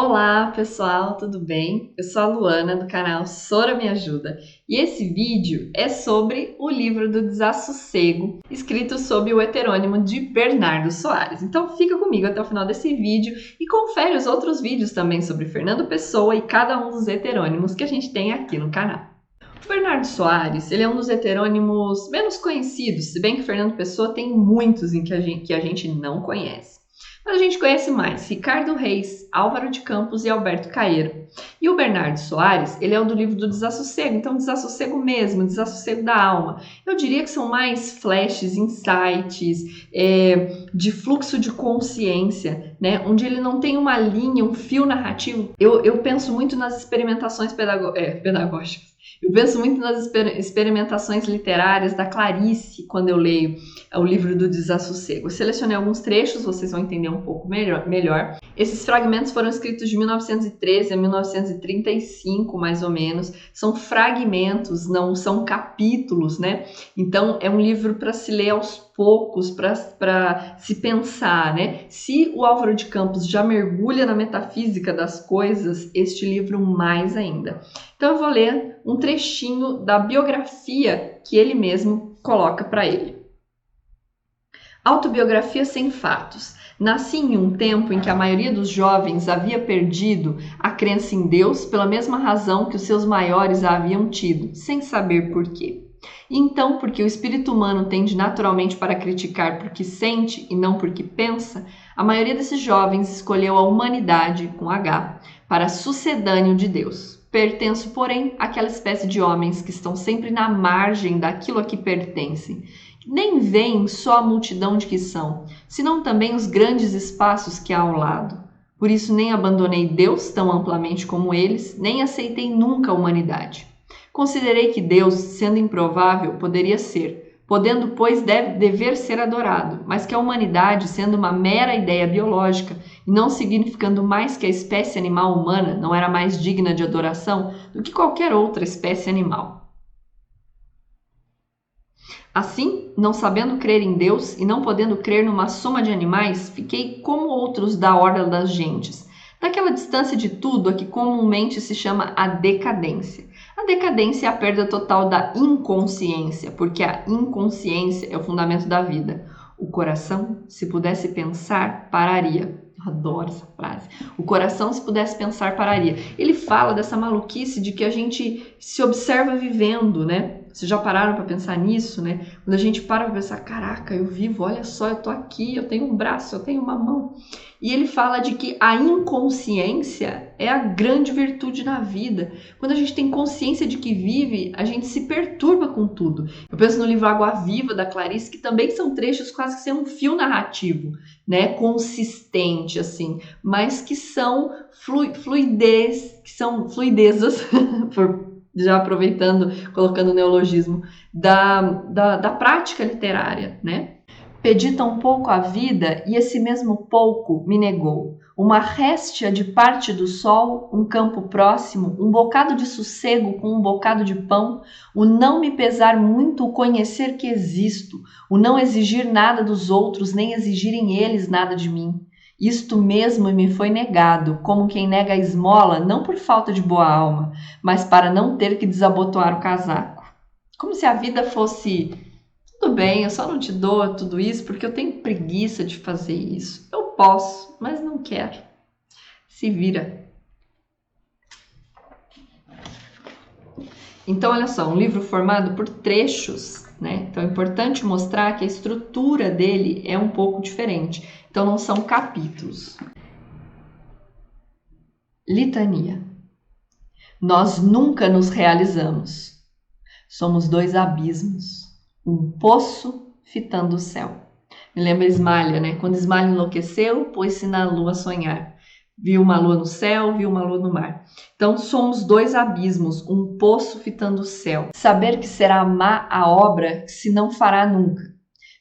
Olá pessoal, tudo bem? Eu sou a Luana do canal Sora Me Ajuda e esse vídeo é sobre o livro do Desassossego, escrito sob o heterônimo de Bernardo Soares. Então fica comigo até o final desse vídeo e confere os outros vídeos também sobre Fernando Pessoa e cada um dos heterônimos que a gente tem aqui no canal. O Bernardo Soares, ele é um dos heterônimos menos conhecidos, se bem que Fernando Pessoa tem muitos em que a gente não conhece. Mas a gente conhece mais Ricardo Reis, Álvaro de Campos e Alberto Caeiro. E o Bernardo Soares, ele é o do livro do Desassossego, então desassossego mesmo, desassossego da alma. Eu diria que são mais flashes, insights, de fluxo de consciência, né? Onde ele não tem uma linha, um fio narrativo. Eu penso muito nas experimentações pedagógicas. Eu penso muito nas experimentações literárias da Clarice quando eu leio o livro do Desassossego. Eu selecionei alguns trechos, vocês vão entender um pouco melhor. Esses fragmentos foram escritos de 1913 a 1935, mais ou menos. São fragmentos, não são capítulos, né? Então, é um livro para se ler aos poucos, para se pensar, né? Se o Álvaro de Campos já mergulha na metafísica das coisas, este livro mais ainda. Então, eu vou ler um trechinho da biografia que ele mesmo coloca para ele. Autobiografia sem fatos. Nasci em um tempo em que a maioria dos jovens havia perdido a crença em Deus pela mesma razão que os seus maiores a haviam tido, sem saber por quê. E então, porque o espírito humano tende naturalmente para criticar porque sente e não porque pensa, a maioria desses jovens escolheu a humanidade, com H, para sucedâneo de Deus. Pertenço, porém, àquela espécie de homens que estão sempre na margem daquilo a que pertencem. Nem veem só a multidão de que são, senão também os grandes espaços que há ao lado. Por isso nem abandonei Deus tão amplamente como eles, nem aceitei nunca a humanidade. Considerei que Deus, sendo improvável, poderia ser, podendo, pois, dever ser adorado, mas que a humanidade, sendo uma mera ideia biológica e não significando mais que a espécie animal humana, não era mais digna de adoração do que qualquer outra espécie animal. Assim, não sabendo crer em Deus e não podendo crer numa soma de animais, fiquei como outros da ordem das gentes, daquela distância de tudo a que comumente se chama a decadência. A decadência é a perda total da inconsciência, porque a inconsciência é o fundamento da vida. O coração, se pudesse pensar, pararia. Eu adoro essa frase. O coração, se pudesse pensar, pararia. Ele fala dessa maluquice de que a gente se observa vivendo, né? Vocês já pararam para pensar nisso, né? Quando a gente para pensar, caraca, eu vivo, olha só, eu tô aqui, eu tenho um braço, eu tenho uma mão. E ele fala de que a inconsciência é a grande virtude na vida. Quando a gente tem consciência de que vive, a gente se perturba com tudo. Eu penso no livro Água Viva, da Clarice, que também são trechos quase que sem um fio narrativo, né? Consistente, assim, mas que são fluidezas, já aproveitando, colocando o neologismo, da prática literária, né? Pedi tão pouco à vida e esse mesmo pouco me negou. Uma réstia de parte do sol, um campo próximo, um bocado de sossego com um bocado de pão, o não me pesar muito o conhecer que existo, o não exigir nada dos outros, nem exigirem eles nada de mim. Isto mesmo me foi negado, como quem nega a esmola, não por falta de boa alma, mas para não ter que desabotoar o casaco. Como se a vida fosse... Tudo bem, eu só não te dou tudo isso porque eu tenho preguiça de fazer isso. Eu posso, mas não quero. Se vira. Então, olha só, um livro formado por trechos, né? Então, é importante mostrar que a estrutura dele é um pouco diferente. Então, não são capítulos. Litania. Nós nunca nos realizamos. Somos dois abismos. Um poço fitando o céu. Me lembra Ismalha, né? Quando Ismalha enlouqueceu, pôs-se na lua a sonhar. Viu uma lua no céu, viu uma lua no mar. Então, somos dois abismos, um poço fitando o céu. Saber que será má a obra que se não fará nunca.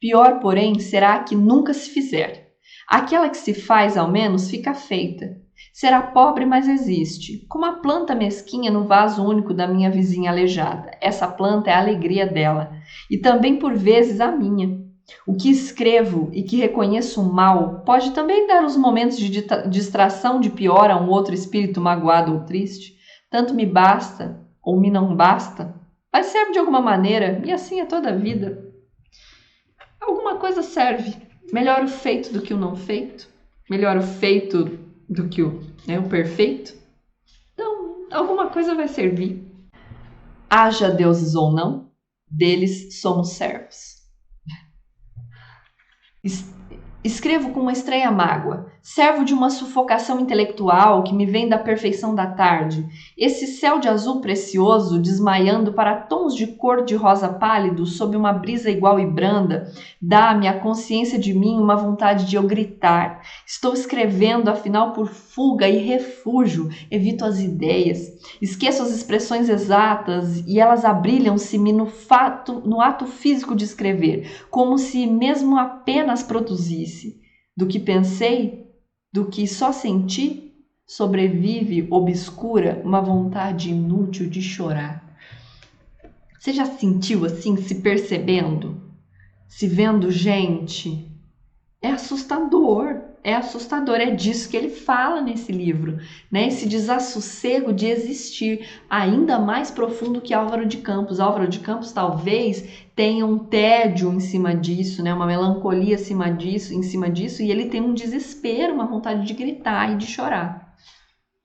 Pior, porém, será a que nunca se fizer. Aquela que se faz, ao menos, fica feita. Será pobre, mas existe. Como a planta mesquinha no vaso único da minha vizinha aleijada. Essa planta é a alegria dela. E também, por vezes, a minha. O que escrevo e que reconheço mal pode também dar os momentos de distração de pior a um outro espírito magoado ou triste. Tanto me basta ou me não basta, mas serve de alguma maneira, e assim é toda a vida. Alguma coisa serve. Melhor o feito do que o não feito. Melhor o feito do que o perfeito. Então, alguma coisa vai servir. Haja deuses ou não, deles somos servos. Escrevo com uma estranha mágoa, servo de uma sufocação intelectual que me vem da perfeição da tarde. Esse céu de azul precioso, desmaiando para tons de cor de rosa pálido sob uma brisa igual e branda, dá-me à consciência de mim uma vontade de eu gritar. Estou escrevendo, afinal, por fuga e refúgio, evito as ideias, esqueço as expressões exatas e elas abrilham-se-me no ato físico de escrever, como se mesmo apenas produzisse. Do que pensei, do que só senti, sobrevive obscura uma vontade inútil de chorar. Você já sentiu assim, se percebendo? Se vendo gente? É assustador, é disso que ele fala nesse livro, né? Esse desassossego de existir, ainda mais profundo que Álvaro de Campos. Álvaro de Campos talvez tenha um tédio em cima disso, né? Uma melancolia em cima disso, e ele tem um desespero, uma vontade de gritar e de chorar.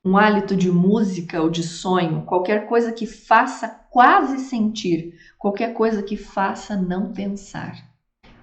Um hálito de música ou de sonho, qualquer coisa que faça quase sentir, qualquer coisa que faça não pensar.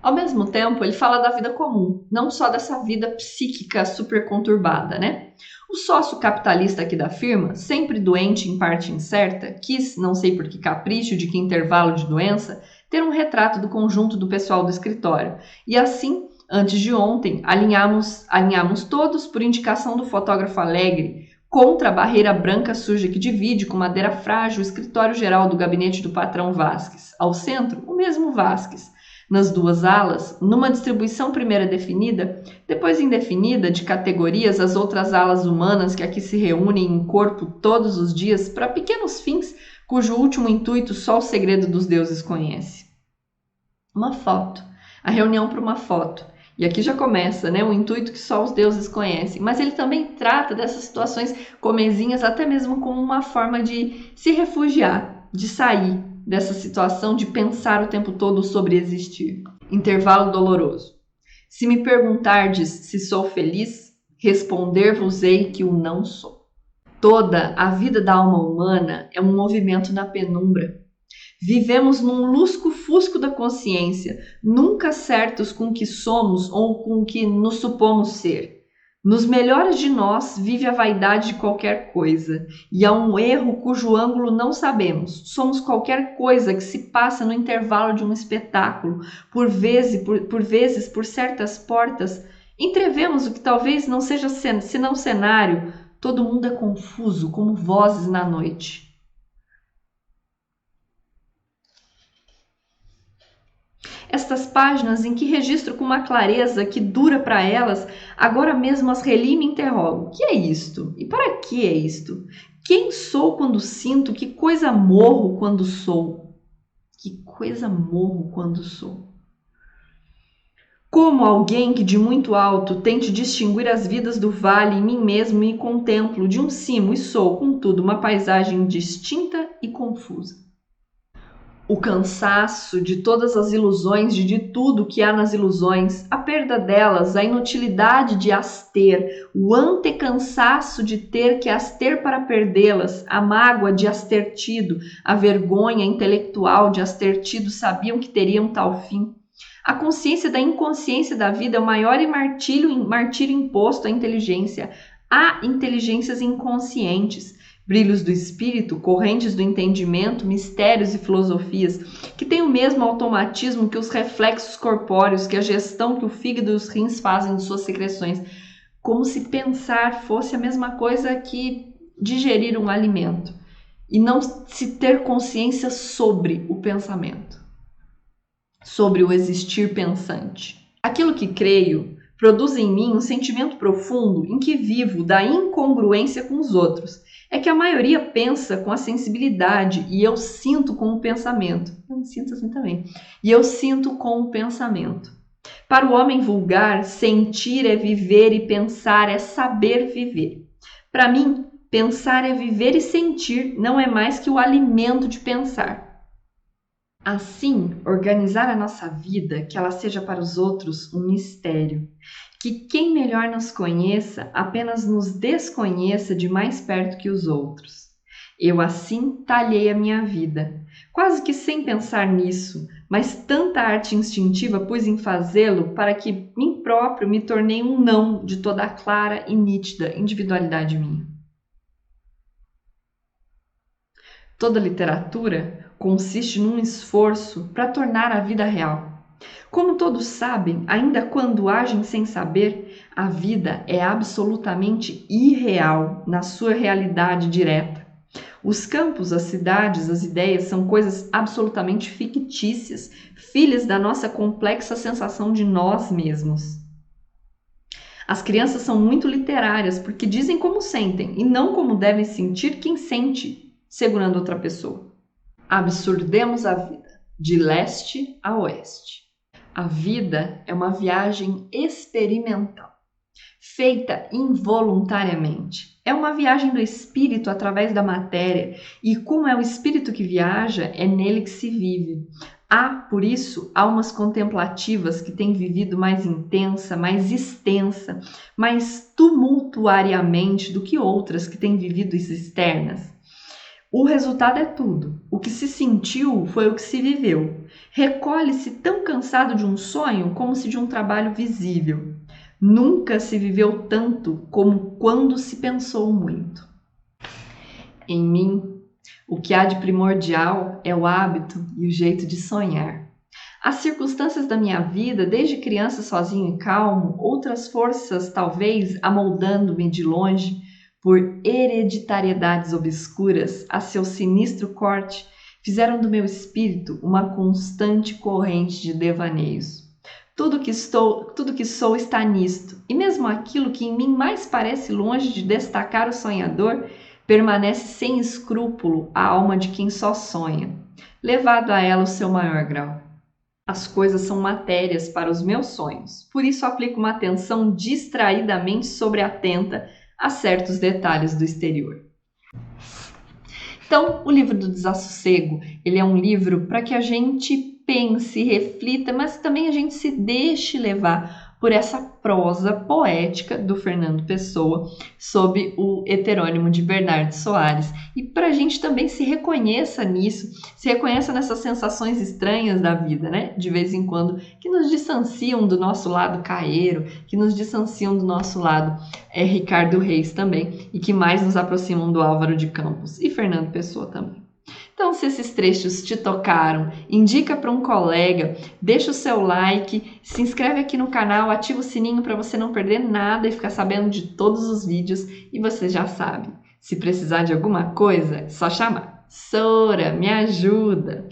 Ao mesmo tempo, ele fala da vida comum, não só dessa vida psíquica super conturbada, né? O sócio capitalista aqui da firma, sempre doente em parte incerta, quis, não sei por que capricho de que intervalo de doença, ter um retrato do conjunto do pessoal do escritório. E assim, antes de ontem, alinhamos todos por indicação do fotógrafo Alegre, contra a barreira branca suja que divide com madeira frágil o escritório geral do gabinete do patrão Vasques. Ao centro, o mesmo Vasques. Nas duas alas, numa distribuição primeira definida, depois indefinida de categorias as outras alas humanas que aqui se reúnem em corpo todos os dias para pequenos fins, cujo último intuito só o segredo dos deuses conhece. Uma foto. A reunião para uma foto. E aqui já começa, né? O intuito que só os deuses conhecem. Mas ele também trata dessas situações comezinhas até mesmo como uma forma de se refugiar, de sair dessa situação de pensar o tempo todo sobre existir. Intervalo doloroso. Se me perguntardes se sou feliz, responder-vos-ei que o não sou. Toda a vida da alma humana é um movimento na penumbra. Vivemos num lusco-fusco da consciência, nunca certos com o que somos ou com o que nos supomos ser. Nos melhores de nós vive a vaidade de qualquer coisa, e há um erro cujo ângulo não sabemos. Somos qualquer coisa que se passa no intervalo de um espetáculo. Por vezes, por certas portas, entrevemos o que talvez não seja senão cenário. Todo mundo é confuso, como vozes na noite. Estas páginas em que registro com uma clareza que dura para elas, agora mesmo as relimo e me interrogo. Que é isto? E para que é isto? Quem sou quando sinto? Que coisa morro quando sou? Que coisa morro quando sou? Como alguém que de muito alto tente distinguir as vidas do vale em mim mesmo e contemplo de um cimo e sou, contudo, uma paisagem distinta e confusa. O cansaço de todas as ilusões, de tudo que há nas ilusões, a perda delas, a inutilidade de as ter, o antecansaço de ter que as ter para perdê-las, a mágoa de as ter tido, a vergonha intelectual de as ter tido, sabiam que teriam tal fim. A consciência da inconsciência da vida é o maior martírio imposto à inteligência. Há inteligências inconscientes, brilhos do espírito, correntes do entendimento, mistérios e filosofias, que têm o mesmo automatismo que os reflexos corpóreos, que a gestão que o fígado e os rins fazem de suas secreções, como se pensar fosse a mesma coisa que digerir um alimento, e não se ter consciência sobre o pensamento, sobre o existir pensante. Aquilo que creio produz em mim um sentimento profundo em que vivo da incongruência com os outros. É que a maioria pensa com a sensibilidade e eu sinto com o pensamento. Eu me sinto assim também. E eu sinto com o pensamento. Para o homem vulgar, sentir é viver e pensar é saber viver. Para mim, pensar é viver e sentir, não é mais que o alimento de pensar. Assim, organizar a nossa vida, que ela seja para os outros um mistério. Que quem melhor nos conheça apenas nos desconheça de mais perto que os outros. Eu assim talhei a minha vida, quase que sem pensar nisso, mas tanta arte instintiva pus em fazê-lo para que mim próprio me tornei um não de toda a clara e nítida individualidade minha. Toda literatura consiste num esforço para tornar a vida real. Como todos sabem, ainda quando agem sem saber, a vida é absolutamente irreal na sua realidade direta. Os campos, as cidades, as ideias são coisas absolutamente fictícias, filhas da nossa complexa sensação de nós mesmos. As crianças são muito literárias porque dizem como sentem e não como devem sentir quem sente, segurando outra pessoa. Absurdemos a vida, de leste a oeste. A vida é uma viagem experimental, feita involuntariamente. É uma viagem do espírito através da matéria, e como é o espírito que viaja, é nele que se vive. Há, por isso, almas contemplativas que têm vivido mais intensa, mais extensa, mais tumultuariamente do que outras que têm vivido externas. O resultado é tudo. O que se sentiu foi o que se viveu. Recolhe-se tão cansado de um sonho como se de um trabalho visível. Nunca se viveu tanto como quando se pensou muito. Em mim, o que há de primordial é o hábito e o jeito de sonhar. As circunstâncias da minha vida, desde criança sozinho e calmo, outras forças talvez amoldando-me de longe, por hereditariedades obscuras a seu sinistro corte, fizeram do meu espírito uma constante corrente de devaneios. Tudo que sou está nisto, e mesmo aquilo que em mim mais parece longe de destacar o sonhador, permanece sem escrúpulo a alma de quem só sonha, levado a ela o seu maior grau. As coisas são matérias para os meus sonhos, por isso aplico uma atenção distraidamente sobreatenta a certos detalhes do exterior. Então, o livro do Desassossego, ele é um livro para que a gente pense, reflita, mas também a gente se deixe levar por essa prosa poética do Fernando Pessoa sob o heterônimo de Bernardo Soares. E para a gente também se reconheça nisso, se reconheça nessas sensações estranhas da vida, né? De vez em quando, que nos distanciam do nosso lado caeiro, que nos distanciam do nosso lado Ricardo Reis também, e que mais nos aproximam do Álvaro de Campos e Fernando Pessoa também. Então, se esses trechos te tocaram, indica para um colega, deixa o seu like, se inscreve aqui no canal, ativa o sininho para você não perder nada e ficar sabendo de todos os vídeos. E você já sabe, se precisar de alguma coisa, é só chamar. Sora, me ajuda!